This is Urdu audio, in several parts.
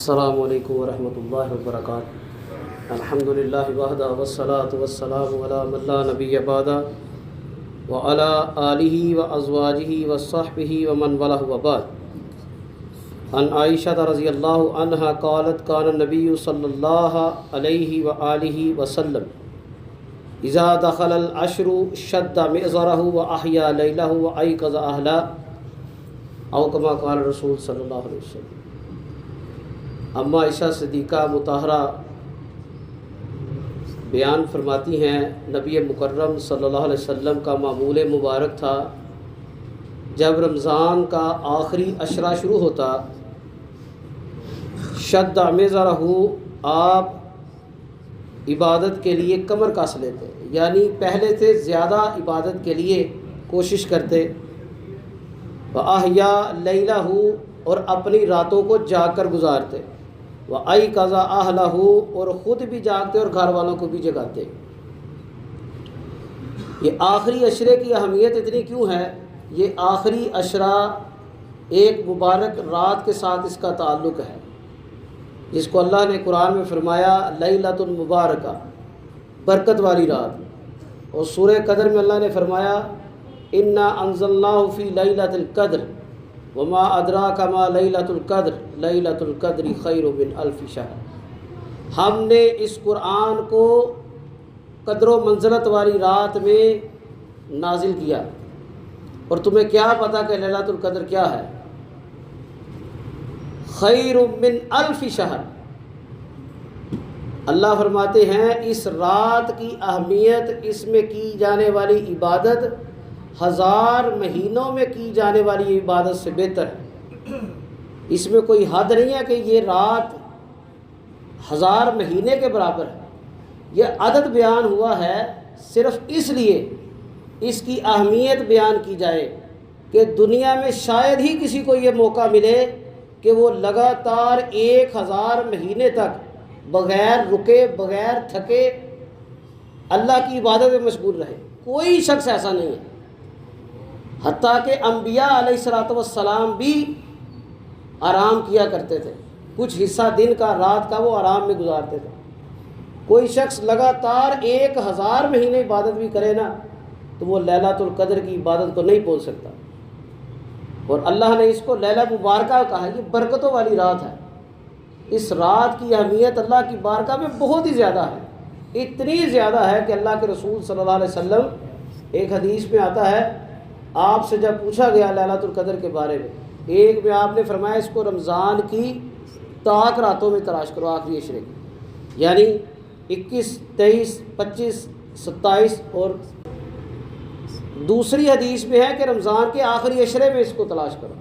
السلام علیکم ورحمۃ اللہ وبرکاتہ۔ الحمدللہ وحدہ والصلاۃ والسلام علی من لا نبی بعدہ وعلی آلہ وازواجہ وصحبہ ومن والہ وبعد۔ عن عائشہ رضی اللہ عنہا قالت کان النبی صلی اللہ علیہ وآلہ وسلم اذا دخل العشر شد مئزرہ واحیا لیلہ وایقظ اہلہ او کما قال رسول صلی اللہ علیہ وسلم۔ اماں عائشہ صدیقہ مطہرہ بیان فرماتی ہیں نبی مکرم صلی اللہ علیہ وسلم کا معمول مبارک تھا جب رمضان کا آخری عشرہ شروع ہوتا شد مئزرہ آپ عبادت کے لیے کمر کس لیتے، یعنی پہلے سے زیادہ عبادت کے لیے کوشش کرتے، وَأَحْيَا لَيْلَهُ اور اپنی راتوں کو جاگ کر گزارتے، وَأَيْقَظَ أَهْلَهُ اور خود بھی جاگتے اور گھر والوں کو بھی جگاتے۔ یہ آخری عشرے کی اہمیت اتنی کیوں ہے؟ یہ آخری عشرہ ایک مبارک رات کے ساتھ اس کا تعلق ہے، جس کو اللہ نے قرآن میں فرمایا لیلۃ المبارکہ، برکت والی رات، اور سورہ قدر میں اللہ نے فرمایا انا انزلناہ فی لیلۃ القدر وما ادراک ما لیلۃ القدر لیلۃ القدر خیر من الف شہر۔ ہم نے اس قرآن کو قدر و منزلت والی رات میں نازل کیا، اور تمہیں کیا پتہ کہ لیلۃ القدر کیا ہے؟ خیر من الف شہر۔ اللہ فرماتے ہیں اس رات کی اہمیت، اس میں کی جانے والی عبادت 1000 مہینوں میں کی جانے والی عبادت سے بہتر ہے۔ اس میں کوئی حد نہیں ہے کہ یہ رات 1000 مہینے کے برابر ہے۔ یہ عدد بیان ہوا ہے صرف اس لیے اس کی اہمیت بیان کی جائے کہ دنیا میں شاید ہی کسی کو یہ موقع ملے کہ وہ لگاتار 1000 مہینے تک بغیر رکے بغیر تھکے اللہ کی عبادت میں مشغول رہے۔ کوئی شخص ایسا نہیں ہے، حتیٰ کہ انبیاء علیہ الصلوۃ والسلام بھی آرام کیا کرتے تھے، کچھ حصہ دن کا رات کا وہ آرام میں گزارتے تھے۔ کوئی شخص لگاتار 1000 مہینے عبادت بھی کرے نا تو وہ لیلۃ القدر کی عبادت کو نہیں پہنچ سکتا، اور اللہ نے اس کو لیلہ مبارکہ کہا۔ یہ برکتوں والی رات ہے۔ اس رات کی اہمیت اللہ کی بارگاہ میں بہت ہی زیادہ ہے، اتنی زیادہ ہے کہ اللہ کے رسول صلی اللہ علیہ وسلم، ایک حدیث میں آتا ہے آپ سے جب پوچھا گیا لیلۃ القدر کے بارے میں، ایک میں آپ نے فرمایا اس کو رمضان کی طاق راتوں میں تلاش کرو، آخری عشرے کی، یعنی 21، 23، 25، 27، اور دوسری حدیث میں ہے کہ رمضان کے آخری عشرے میں اس کو تلاش کرو۔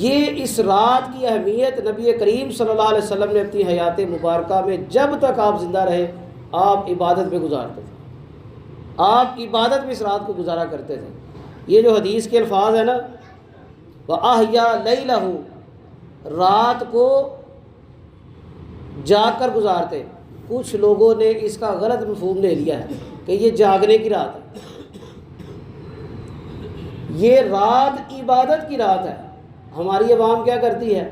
یہ اس رات کی اہمیت نبی کریم صلی اللہ علیہ وسلم نے اپنی حیات مبارکہ میں جب تک آپ زندہ رہے آپ عبادت میں گزارتے تھے، آپ عبادت میں اس رات کو گزارا کرتے تھے۔ یہ جو حدیث کے الفاظ ہیں نا، وَأَحْيَا لَيْلَهُ، رات کو جاگ کر گزارتے، کچھ لوگوں نے اس کا غلط مفہوم لے لیا ہے کہ یہ جاگنے کی رات ہے۔ یہ رات عبادت کی رات ہے۔ ہماری عوام کیا کرتی ہے؟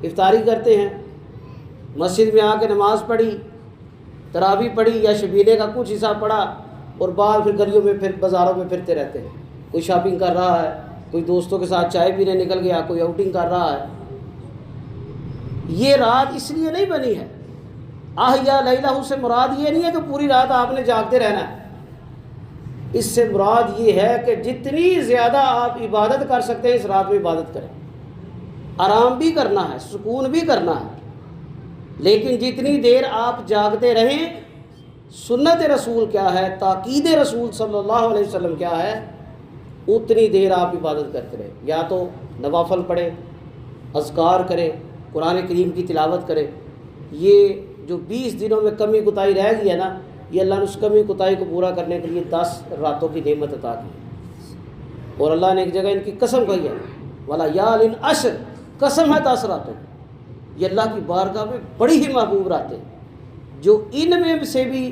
افطاری کرتے ہیں، مسجد میں آ کے نماز پڑھی، تراویح پڑھی یا شبیلے کا کچھ حصہ پڑھا، اور بعد پھر گلیوں میں پھر بازاروں میں پھرتے رہتے ہیں۔ کوئی شاپنگ کر رہا ہے، کوئی دوستوں کے ساتھ چائے پینے نکل گیا، کوئی آؤٹنگ کر رہا ہے۔ یہ رات اس لیے نہیں بنی ہے۔ احیا لیلہ سے مراد یہ نہیں ہے کہ پوری رات آپ نے جاگتے رہنا ہے، اس سے مراد یہ ہے کہ جتنی زیادہ آپ عبادت کر سکتے ہیں اس رات میں عبادت کریں۔ آرام بھی کرنا ہے، سکون بھی کرنا ہے، لیکن جتنی دیر آپ جاگتے رہیں، سنت رسول کیا ہے، تاکید رسول صلی اللہ علیہ وسلم کیا ہے، اتنی دیر آپ عبادت کرتے رہیں۔ یا تو نوافل پڑھیں، اذکار کریں، قرآن کریم کی تلاوت کریں۔ یہ جو 20 دنوں میں کمی کوتاہی رہ گئی ہے نا، یہ اللہ نے اس کمی کوتاہی کو پورا کرنے کے لیے 10 راتوں کی نعمت عطا کی، اور اللہ نے ایک جگہ ان کی قسم کہی ہے وَلَيَالٍ عَشْرٍ، قسم ہے 10 راتوں کی۔ یہ اللہ کی بارگاہ میں بڑی ہی محبوب راتیں، جو ان میں سے بھی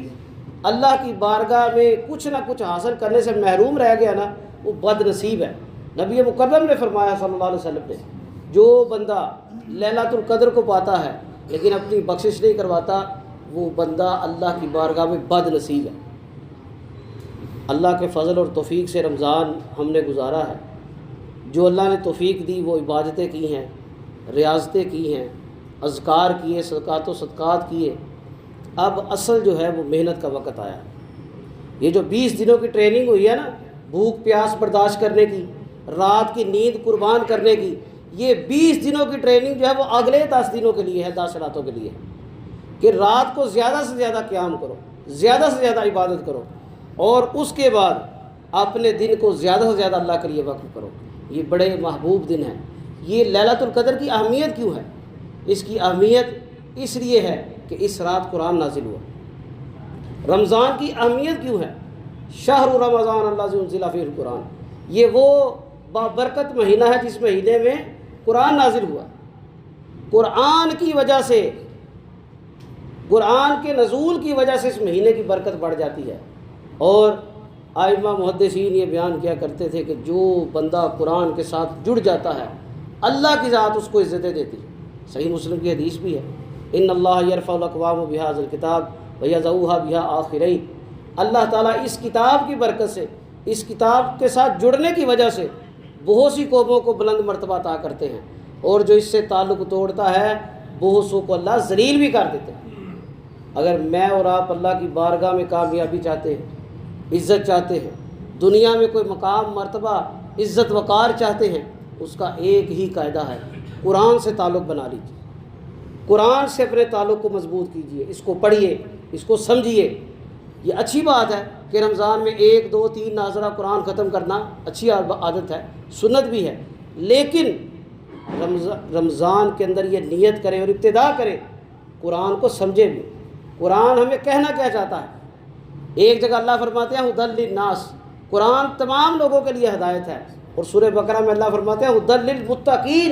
اللہ کی بارگاہ میں کچھ نہ کچھ حاصل کرنے سے محروم رہ گیا نا، وہ بد نصیب ہے۔ نبی مکرم نے فرمایا صلی اللہ علیہ وسلم نے جو بندہ لیلۃ القدر کو پاتا ہے لیکن اپنی بخشش نہیں کرواتا، وہ بندہ اللہ کی بارگاہ میں بد نصیب ہے۔ اللہ کے فضل اور توفیق سے رمضان ہم نے گزارا ہے، جو اللہ نے توفیق دی وہ عبادتیں کی ہیں، ریاضتیں کی ہیں، اذکار کیے، صدقات و صدقات کیے۔ اب اصل جو ہے وہ محنت کا وقت آیا ہے۔ یہ جو 20 دنوں کی ٹریننگ ہوئی ہے نا، بھوک پیاس برداشت کرنے کی، رات کی نیند قربان کرنے کی، یہ 20 دنوں کی ٹریننگ جو ہے وہ اگلے 10 دنوں کے لیے ہے، 10 راتوں کے لیے ہے، کہ رات کو زیادہ سے زیادہ قیام کرو، زیادہ سے زیادہ عبادت کرو، اور اس کے بعد اپنے دن کو زیادہ سے زیادہ اللہ کے لیے وقف کرو۔ یہ بڑے محبوب دن ہیں۔ یہ لیلۃ القدر کی اہمیت کیوں ہے؟ اس کی اہمیت اس لیے ہے کہ اس رات قرآن نازل ہوا۔ رمضان کی اہمیت کیوں ہے؟ شہر رمضان الذی انزل فیہ القرآن، یہ وہ بابرکت مہینہ ہے جس مہینے میں قرآن نازل ہوا۔ قرآن کی وجہ سے، قرآن کے نزول کی وجہ سے اس مہینے کی برکت بڑھ جاتی ہے۔ اور ائمہ محدثین یہ بیان کیا کرتے تھے کہ جو بندہ قرآن کے ساتھ جڑ جاتا ہے اللہ کی ذات اس کو عزتیں دیتی ہے۔ صحیح مسلم کی حدیث بھی ہے، ان اللہ یرفع الاقوام بہذا الکتاب ویضعها بها آخرین۔ اللہ تعالیٰ اس کتاب کی برکت سے، اس کتاب کے ساتھ جڑنے کی وجہ سے بہت سی قوموں کو بلند مرتبہ عطا کرتے ہیں، اور جو اس سے تعلق توڑتا ہے بہت سو کو اللہ ذلیل بھی کر دیتے ہیں۔ اگر میں اور آپ اللہ کی بارگاہ میں کامیابی چاہتے ہیں، عزت چاہتے ہیں، دنیا میں کوئی مقام مرتبہ عزت وقار چاہتے ہیں، اس کا ایک ہی قاعدہ ہے، قرآن سے تعلق بنا لیجیے، قرآن سے اپنے تعلق کو مضبوط کیجیے، اس کو پڑھیے، اس کو سمجھیے۔ یہ اچھی بات ہے کہ رمضان میں 1 2 3 ناظرہ قرآن ختم کرنا اچھی عادت ہے، سنت بھی ہے، لیکن رمضان کے اندر یہ نیت کریں اور ابتدا کریں، قرآن کو سمجھیں بھی۔ قرآن ہمیں کہنا کیا چاہتا ہے؟ ایک جگہ اللہ فرماتے ہیں ہدی للناس، قرآن تمام لوگوں کے لیے ہدایت ہے، اور سورہ بقرہ میں اللہ فرماتے ہیں ہدی للمتقین،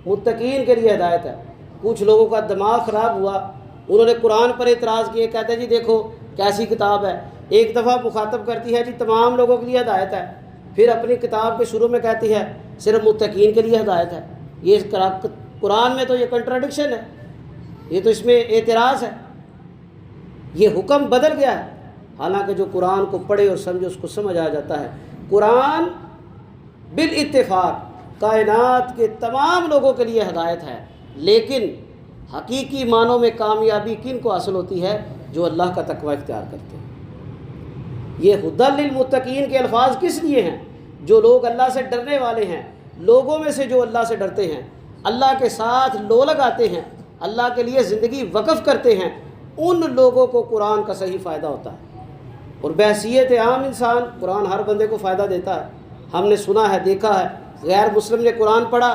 متقین کے لیے ہدایت ہے۔ کچھ لوگوں کا دماغ خراب ہوا، انہوں نے قرآن پر اعتراض کیے، کہتے ہیں جی دیکھو کیسی کتاب ہے، ایک دفعہ مخاطب کرتی ہے جی تمام لوگوں کے لیے ہدایت ہے، پھر اپنی کتاب کے شروع میں کہتی ہے صرف متقین کے لیے ہدایت ہے۔ یہ قرآن میں تو یہ کنٹراڈکشن ہے، یہ تو اس میں اعتراض ہے، یہ حکم بدل گیا ہے۔ حالانکہ جو قرآن کو پڑھے اور سمجھے اس کو سمجھ آ جاتا ہے۔ قرآن بالاتفاق کائنات کے تمام لوگوں کے لیے ہدایت ہے، لیکن حقیقی معنوں میں کامیابی کن کو حاصل ہوتی ہے؟ جو اللہ کا تقوی اختیار کرتے ہیں۔ یہ ہدی للمتقین کے الفاظ کس لیے ہیں؟ جو لوگ اللہ سے ڈرنے والے ہیں، لوگوں میں سے جو اللہ سے ڈرتے ہیں، اللہ کے ساتھ لو لگاتے ہیں، اللہ کے لیے زندگی وقف کرتے ہیں، ان لوگوں کو قرآن کا صحیح فائدہ ہوتا ہے۔ اور بحیثیت عام انسان قرآن ہر بندے کو فائدہ دیتا ہے۔ ہم نے سنا ہے، دیکھا ہے، غیر مسلم نے قرآن پڑھا،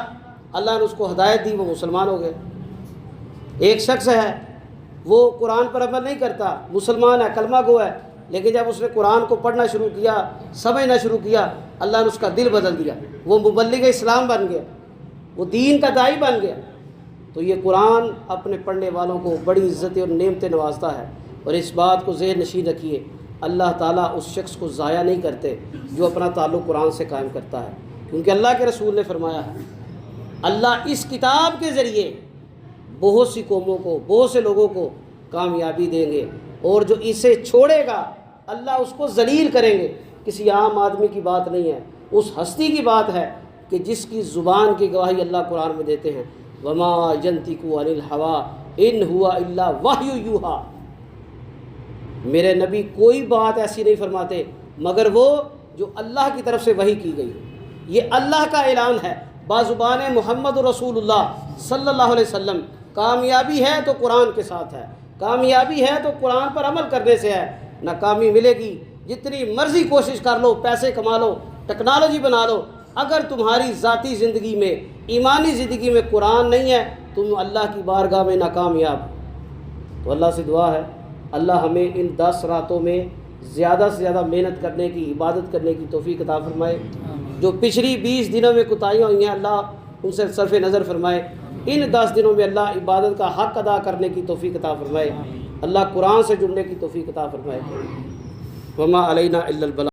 اللہ نے اس کو ہدایت دی، وہ مسلمان ہو گئے۔ ایک شخص ہے وہ قرآن پر عمل نہیں کرتا، مسلمان ہے، کلمہ گو ہے، لیکن جب اس نے قرآن کو پڑھنا شروع کیا، سمجھنا شروع کیا، اللہ نے اس کا دل بدل دیا، وہ مبلغ اسلام بن گیا، وہ دین کا داعی بن گیا۔ تو یہ قرآن اپنے پڑھنے والوں کو بڑی عزتیں اور نعمتیں نوازتا ہے۔ اور اس بات کو ذہن نشین رکھیے، اللہ تعالیٰ اس شخص کو ضائع نہیں کرتے جو اپنا تعلق قرآن سے قائم کرتا ہے، کیونکہ اللہ کے رسول نے فرمایا ہے اللہ اس کتاب کے ذریعے بہت سی قوموں کو، بہت سے لوگوں کو کامیابی دیں گے، اور جو اسے چھوڑے گا اللہ اس کو ذلیل کریں گے۔ کسی عام آدمی کی بات نہیں ہے، اس ہستی کی بات ہے کہ جس کی زبان کی گواہی اللہ قرآن میں دیتے ہیں، وما ينطق عن الهوى ان هو الا وحی یوحی، میرے نبی کوئی بات ایسی نہیں فرماتے مگر وہ جو اللہ کی طرف سے وحی کی گئی۔ یہ اللہ کا اعلان ہے بازبان محمد رسول اللہ صلی اللہ علیہ وسلم۔ کامیابی ہے تو قرآن کے ساتھ ہے، کامیابی ہے تو قرآن پر عمل کرنے سے ہے، ناکامی ملے گی جتنی مرضی کوشش کر لو، پیسے کما لو، ٹیکنالوجی بنا لو، اگر تمہاری ذاتی زندگی میں، ایمانی زندگی میں قرآن نہیں ہے تم اللہ کی بارگاہ میں ناکامیاب۔ تو اللہ سے دعا ہے اللہ ہمیں ان 10 راتوں میں زیادہ سے زیادہ محنت کرنے کی، عبادت کرنے کی توفیق عطا فرمائے۔ جو پچھلی 20 دنوں میں کوتاہیاں ہوئی ہیں اللہ ان سے صرف نظر فرمائے، ان 10 دنوں میں اللہ عبادت کا حق ادا کرنے کی توفیق عطا فرمائے، اللہ قرآن سے جڑنے کی توفیق عطا فرمائے۔ وما علینا الا البلاغ۔